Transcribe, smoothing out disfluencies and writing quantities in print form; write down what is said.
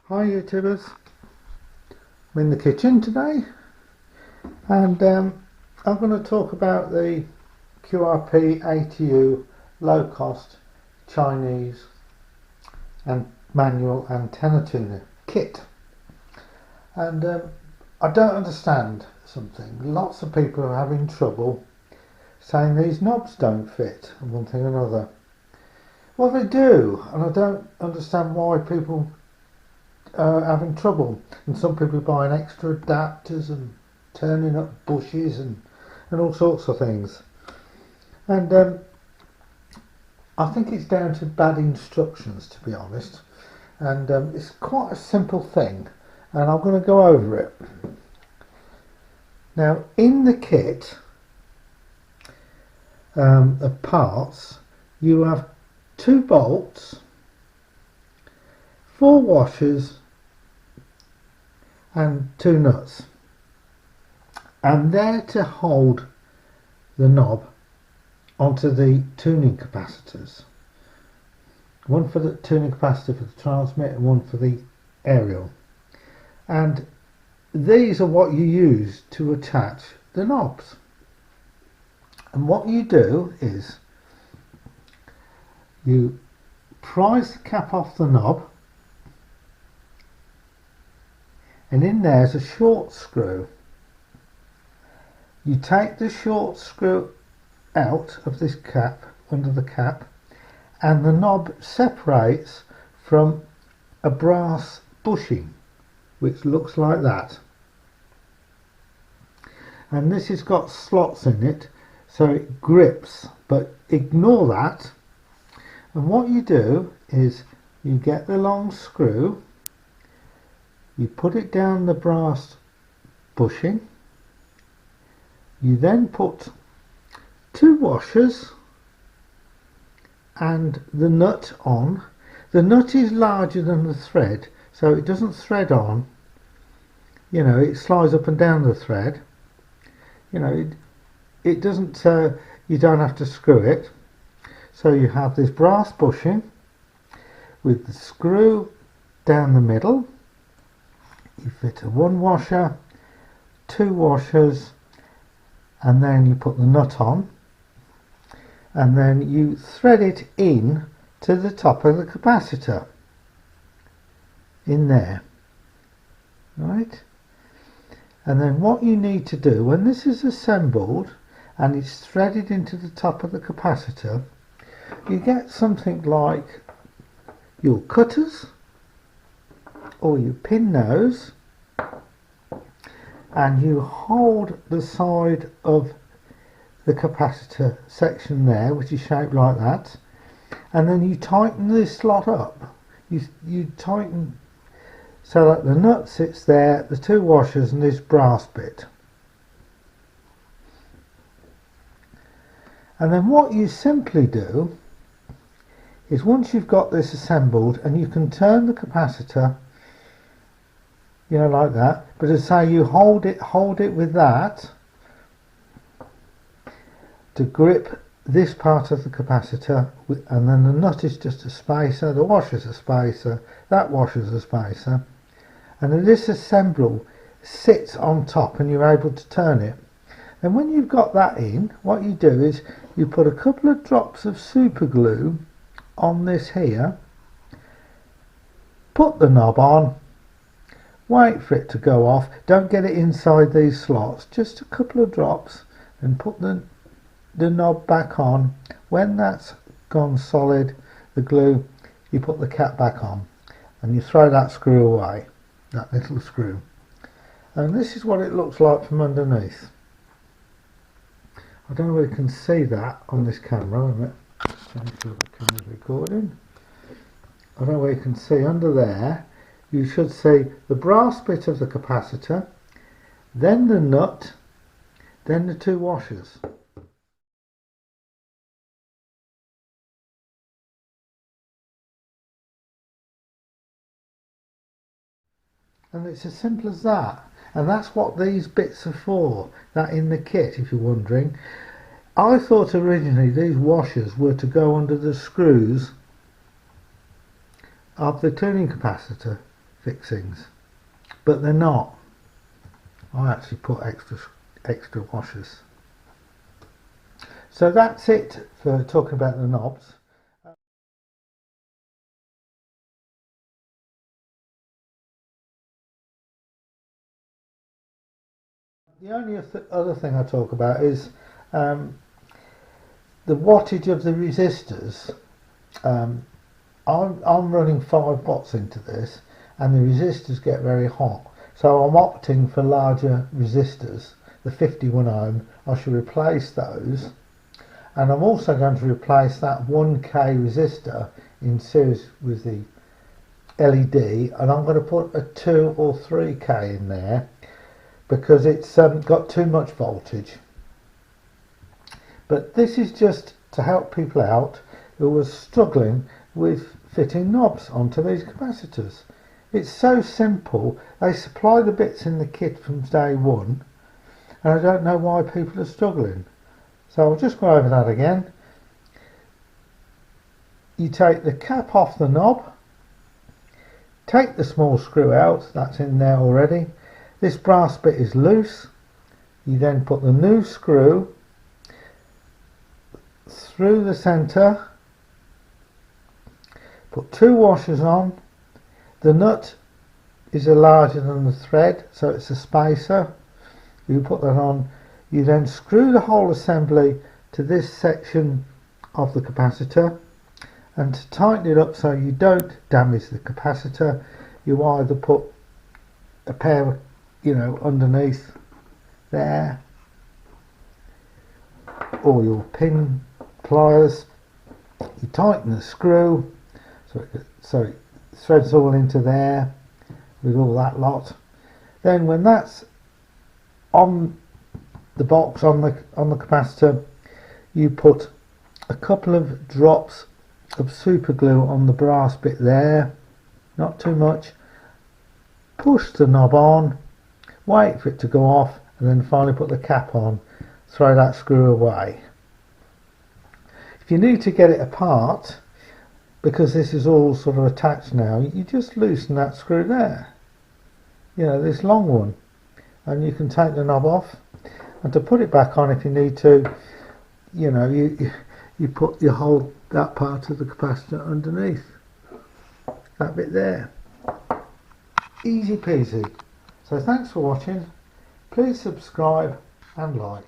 Hi YouTubers, I'm in the kitchen today and I'm going to talk about the QRP ATU low cost Chinese and manual antenna tuner kit. And I don't understand something. Lots of people are having trouble saying these knobs don't fit and one thing or another. Well, they do, and I don't understand why people having trouble, and some people are buying extra adapters and turning up bushes and all sorts of things, and I think it's down to bad instructions, to be honest. And it's quite a simple thing, and I'm going to go over it now. In the kit of parts, you have 2 bolts, 4 washers and 2 nuts, and they're to hold the knob onto the tuning capacitors. One for the tuning capacitor for the transmit and one for the aerial. And these are what you use to attach the knobs. And what you do is you prise the cap off the knob, and in there's a short screw. You take the short screw out of this cap, under the cap, and the knob separates from a brass bushing which looks like that, and this has got slots in it so it grips, but ignore that. And what you do is you get the long screw, you put it down the brass bushing, you then put 2 washers and the nut on. The nut is larger than the thread, so it doesn't thread on, you know, it slides up and down the thread, you know, it doesn't, you don't have to screw it. So you have this brass bushing with the screw down the middle. You fit a 1 washer, 2 washers, and then you put the nut on, and then you thread it in to the top of the capacitor in there, right? And then what you need to do when this is assembled and it's threaded into the top of the capacitor, you get something like your cutters or your pin nose, and you hold the side of the capacitor section there, which is shaped like that, and then you tighten this slot up. You tighten so that the nut sits there, the 2 washers and this brass bit. And then what you simply do is, once you've got this assembled, and you can turn the capacitor, you know, like that, but as I say, you hold it with that to grip this part of the capacitor, and then the nut is just a spacer, the washer's a spacer, that washer's a spacer, and then this assemble sits on top and you're able to turn it. And when you've got that in, what you do is you put a couple of drops of super glue on this here, put the knob on, wait for it to go off, don't get it inside these slots, just a couple of drops, and put the knob back on. When that's gone solid, the glue, you put the cap back on and you throw that screw away, that little screw. And this is what it looks like from underneath. I don't know whether you can see that on this camera. Change the camera's recording. I don't know where you can see under there. You should see the brass bit of the capacitor, then the nut, then the 2 washers. And it's as simple as that. And that's what these bits are for, that in the kit, if you're wondering. I thought originally these washers were to go under the screws of the tuning capacitor fixings, but they're not. I actually put extra washers. So that's it for talking about the knobs. The only other thing I talk about is the wattage of the resistors. I'm running 5 watts into this, and the resistors get very hot. So I'm opting for larger resistors. The 51 ohm, I should replace those. And I'm also going to replace that 1K resistor in series with the LED, and I'm going to put a 2 or 3K in there because it's got too much voltage. But this is just to help people out who were struggling with fitting knobs onto these capacitors. It's so simple. They supply the bits in the kit from day one, and I don't know why people are struggling. So I'll just go over that again. You take the cap off the knob, take the small screw out, that's in there already. This brass bit is loose. You then put the new screw through the centre, put 2 washers on. The nut is larger than the thread, so it's a spacer. You put that on. You then screw the whole assembly to this section of the capacitor, and to tighten it up so you don't damage the capacitor, you either put a pair, underneath there, or your pin pliers. You tighten the screw so it threads all into there with all that lot. Then when that's on the box on the capacitor, you put a couple of drops of super glue on the brass bit there, not too much. Push the knob on, wait for it to go off, and then finally put the cap on. Throw that screw away. If you need to get it apart, because this is all sort of attached now, you just loosen that screw there, this long one, and you can take the knob off. And to put it back on, if you need to, you hold that part of the capacitor underneath, that bit there. Easy peasy. So thanks for watching. Please subscribe and like.